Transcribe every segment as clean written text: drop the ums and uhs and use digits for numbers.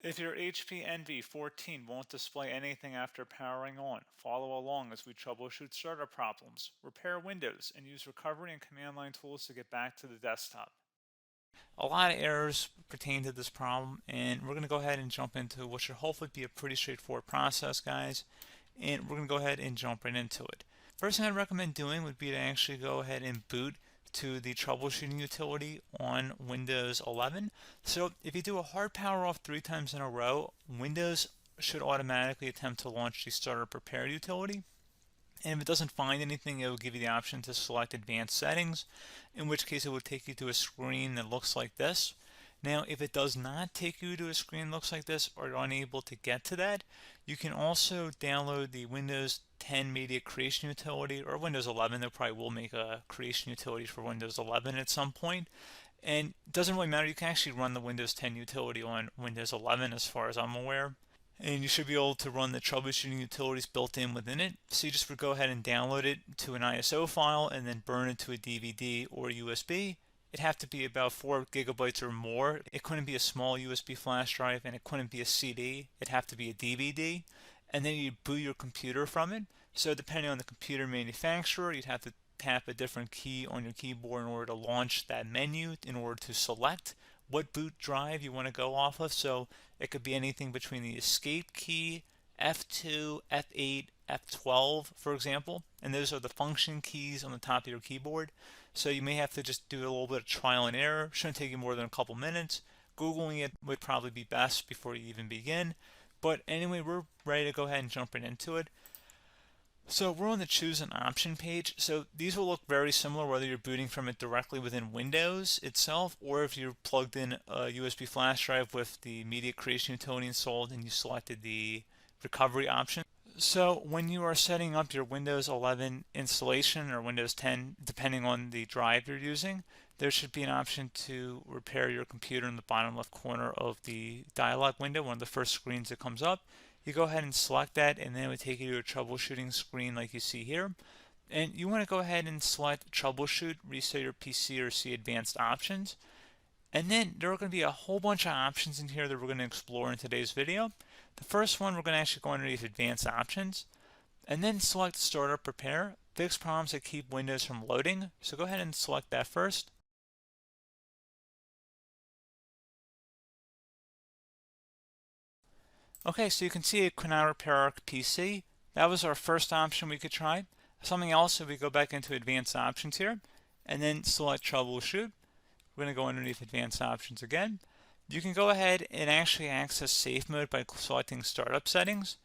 If your HP Envy 14 won't display anything after powering on, follow along as we troubleshoot startup problems, repair Windows, and use recovery and command line tools to get back to the desktop. A lot of errors pertain to this problem, and we're going to go ahead and jump into what should hopefully be a pretty straightforward process, guys. And we're going to go ahead and jump right into it. First thing I'd recommend doing would be to actually go ahead and boot to the troubleshooting utility on Windows 11. So if you do a hard power off 3 times in a row, Windows should automatically attempt to launch the startup repair utility. And if it doesn't find anything, it will give you the option to select advanced settings, in which case it will take you to a screen that looks like this. Now, if it does not take you to a screen that looks like this, or you're unable to get to that, you can also download the Windows 10 Media Creation Utility, or Windows 11. They probably will make a creation utility for Windows 11 at some point. And it doesn't really matter, you can actually run the Windows 10 utility on Windows 11 as far as I'm aware. And you should be able to run the troubleshooting utilities built in within it. So you just would go ahead and download it to an ISO file and then burn it to a DVD or USB. It'd have to be about 4 gigabytes or more. It couldn't be a small USB flash drive, and it couldn't be a CD. It'd have to be a DVD. And then you'd boot your computer from it. So depending on the computer manufacturer, you'd have to tap a different key on your keyboard in order to launch that menu, in order to select what boot drive you want to go off of. So it could be anything between the escape key, F2, F8, F12, for example, and those are the function keys on the top of your keyboard. So you may have to just do a little bit of trial and error. Shouldn't take you more than a couple minutes. Googling it would probably be best before you even begin. But anyway, we're ready to go ahead and jump right into it. So we're on the choose an option page. So these will look very similar whether you're booting from it directly within Windows itself, or if you're plugged in a USB flash drive with the media creation utility installed and you selected the recovery option. So when you are setting up your Windows 11 installation or Windows 10, depending on the drive you're using, there should be an option to repair your computer in the bottom left corner of the dialog window, one of the first screens that comes up. You go ahead and select that, and then it would take you to a troubleshooting screen like you see here. And you want to go ahead and select troubleshoot, reset your PC, or see advanced options. And then there are going to be a whole bunch of options in here that we're going to explore in today's video. The first one, we're going to actually go underneath advanced options and then select startup repair, fix problems that keep Windows from loading. So go ahead and select that first. Okay, so you can see it could now repair our PC. That was our first option we could try. Something else, if we go back into advanced options here and then select troubleshoot, we're going to go underneath advanced options again. You can go ahead and actually access safe mode by selecting startup settings.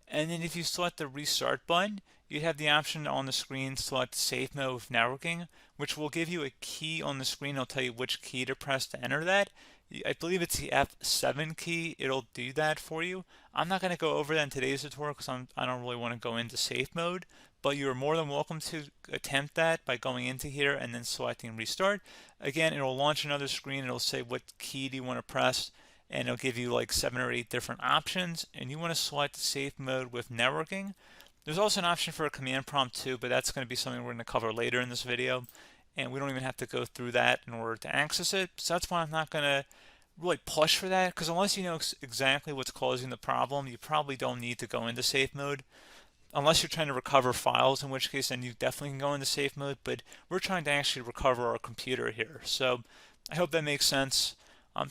And then if you select the restart button, you have the option on the screen select safe mode with networking, which will give you a key on the screen. It'll tell you which key to press to enter that. I believe it's the F7 key. It'll do that for you. I'm not going to go over that in today's tutorial because I don't really want to go into safe mode, but you're more than welcome to attempt that by going into here and then selecting restart. Again, it'll launch another screen. It'll say what key do you want to press, and it'll give you like 7 or 8 different options, and you want to select safe mode with networking. There's also an option for a command prompt too, but that's going to be something we're going to cover later in this video, and we don't even have to go through that in order to access it. So that's why I'm not going to really push for that, because unless you know exactly what's causing the problem, you probably don't need to go into safe mode. Unless you're trying to recover files, in which case then you definitely can go into safe mode, but we're trying to actually recover our computer here. So I hope that makes sense.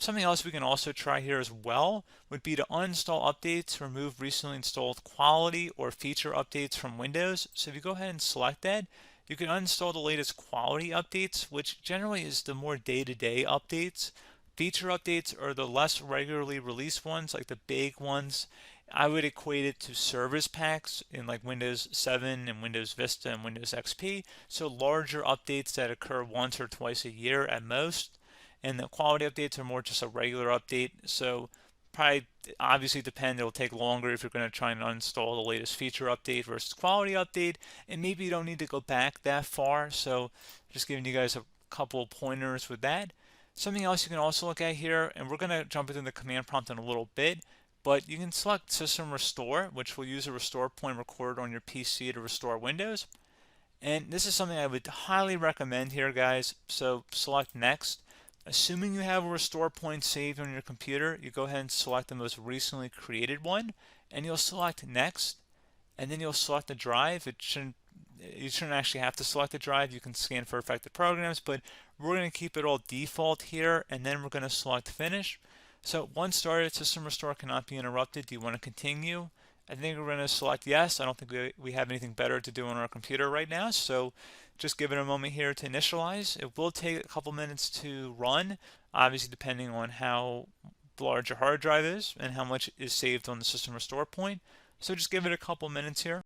Something else we can also try here as well would be to uninstall updates, remove recently installed quality or feature updates from Windows. So if you go ahead and select that, you can uninstall the latest quality updates, which generally is the more day-to-day updates. Feature updates are the less regularly released ones, like the big ones. I would equate it to service packs in like Windows 7 and Windows Vista and Windows XP. So larger updates that occur once or twice a year at most. And the quality updates are more just a regular update. So probably obviously depend, it'll take longer if you're going to try and uninstall the latest feature update versus quality update. And maybe you don't need to go back that far. So just giving you guys a couple of pointers with that. Something else you can also look at here, and we're going to jump into the command prompt in a little bit, but you can select System Restore, which will use a restore point recorded on your PC to restore Windows. And this is something I would highly recommend here, guys. So select Next. Assuming you have a restore point saved on your computer, you go ahead and select the most recently created one, and you'll select next, and then you'll select the drive. You shouldn't actually have to select the drive. You can scan for affected programs, but we're going to keep it all default here, and then we're going to select finish. So once started, system restore cannot be interrupted. Do you want to continue? I think we're going to select yes. I don't think we have anything better to do on our computer right now, so just give it a moment here to initialize. It will take a couple minutes to run, obviously depending on how large your hard drive is and how much is saved on the system restore point. So just give it a couple minutes here.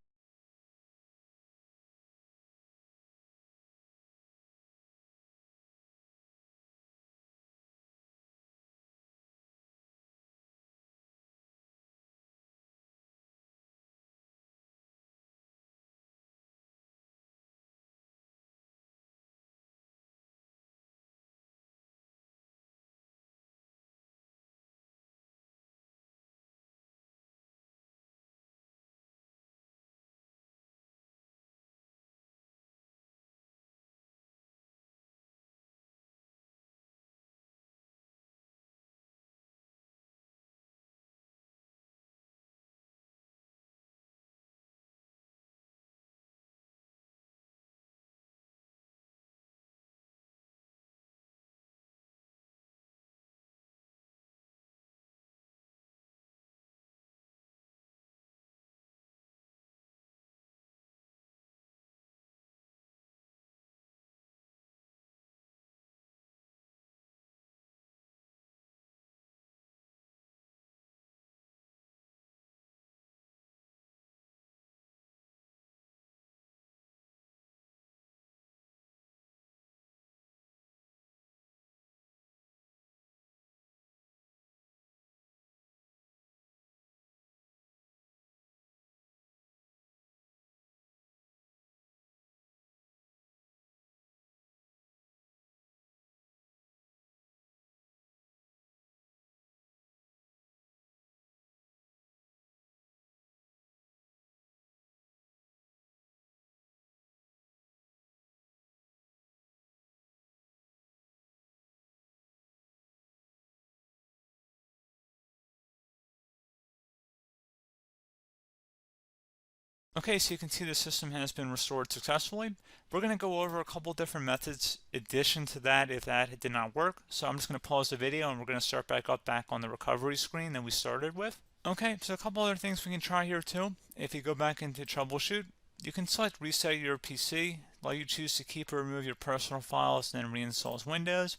Okay, so you can see the system has been restored successfully. We're going to go over a couple different methods addition to that if that did not work. So I'm just going to pause the video and we're going to start back on the recovery screen that we started with. Okay, so a couple other things we can try here too. If you go back into troubleshoot, you can select reset your PC, let you choose to keep or remove your personal files, and then reinstalls Windows.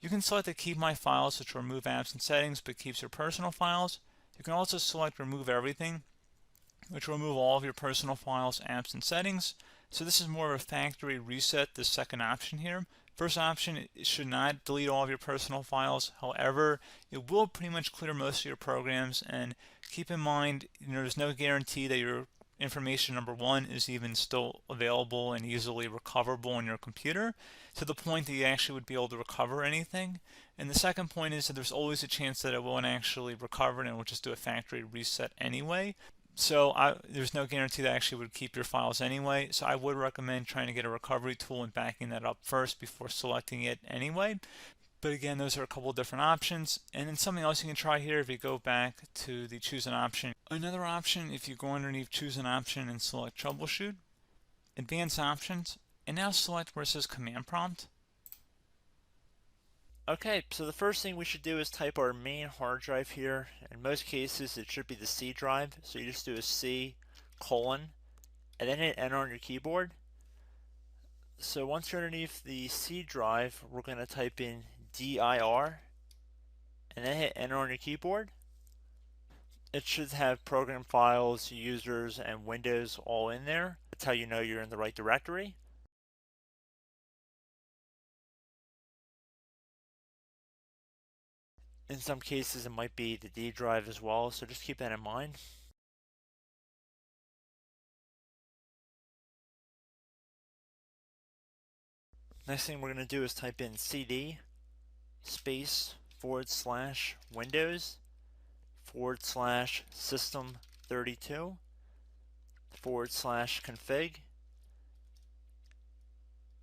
You can select to keep my files, which will remove apps and settings but keeps your personal files. You can also select remove everything, which will remove all of your personal files, apps, and settings. So this is more of a factory reset, the second option here. First option, it should not delete all of your personal files. However, it will pretty much clear most of your programs, and keep in mind, there's no guarantee that your information, number one, is even still available and easily recoverable on your computer to the point that you actually would be able to recover anything. And the second point is that there's always a chance that it won't actually recover and it will just do a factory reset anyway. So there's no guarantee that actually would keep your files anyway. So I would recommend trying to get a recovery tool and backing that up first before selecting it anyway. But again, those are a couple of different options. And then something else you can try here if you go back to the choose an option. Another option, if you go underneath choose an option and select troubleshoot, advanced options, and now select where it says command prompt. Okay, so the first thing we should do is type our main hard drive here. In most cases, it should be the C drive. So you just do a C colon and then hit enter on your keyboard. So once you're underneath the C drive, we're going to type in dir and then hit enter on your keyboard. It should have program files, users, and Windows all in there. That's how you know you're in the right directory. In some cases, it might be the D drive as well, so just keep that in mind. Next thing we're going to do is type in cd space / Windows / system 32 / config,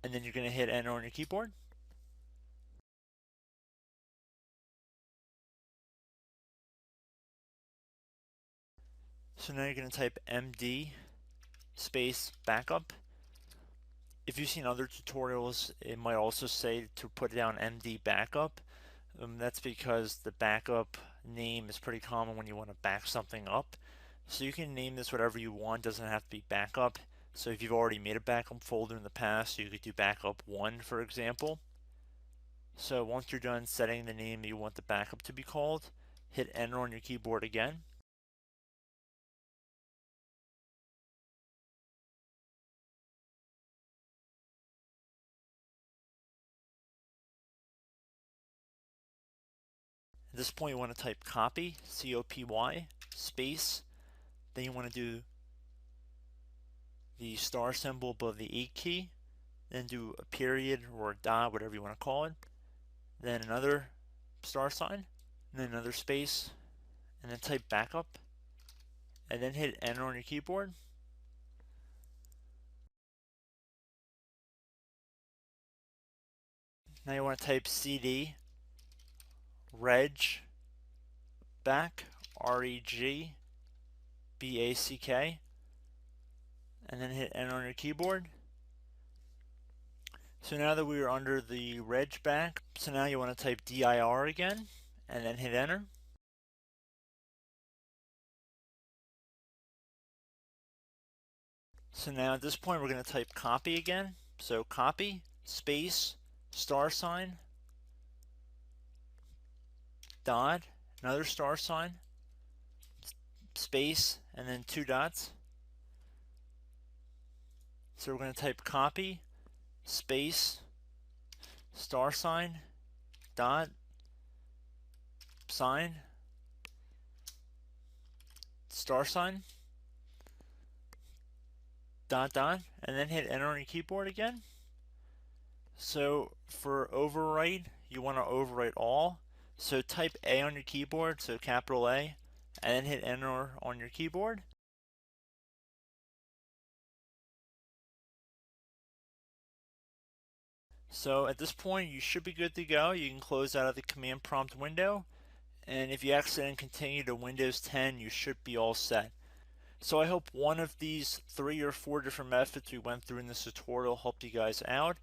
and then you're going to hit enter on your keyboard. So now you're going to type MD space backup. If you've seen other tutorials, it might also say to put down MD backup. That's because the backup name is pretty common when you want to back something up. So you can name this whatever you want, doesn't have to be backup. So if you've already made a backup folder in the past, you could do backup 1, for example. So once you're done setting the name you want the backup to be called, hit enter on your keyboard again. At this point you want to type copy, C-O-P-Y, space, then you want to do the star symbol above the 8 key, then do a period or a dot, whatever you want to call it, then another star sign, and then another space, and then type backup, and then hit enter on your keyboard. Now you want to type CD reg back, R-E-G-B-A-C-K, and then hit enter on your keyboard. So now that we are under the reg back, so now you want to type dir again, and then hit enter. So now at this point we're going to type copy again. So copy, space, star sign, dot, another star sign, space, and then 2 dots. So we're going to type copy, space, star sign, dot, sign, star sign, dot, dot, and then hit enter on your keyboard again. So for overwrite, you want to overwrite all. So type A on your keyboard, so capital A, and then hit enter on your keyboard. So at this point you should be good to go. You can close out of the command prompt window, and if you accidentally continue to Windows 10 you should be all set. So I hope one of these 3 or 4 different methods we went through in this tutorial helped you guys out.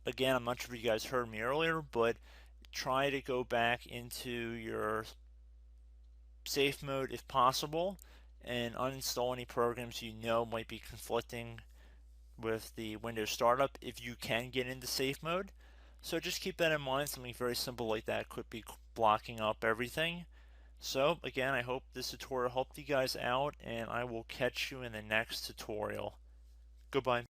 Again, I'm not sure if you guys heard me earlier, but try to go back into your safe mode if possible and uninstall any programs you know might be conflicting with the Windows startup if you can get into safe mode. So just keep that in mind. Something very simple like that could be blocking up everything. So again, I hope this tutorial helped you guys out, and I will catch you in the next tutorial. Goodbye.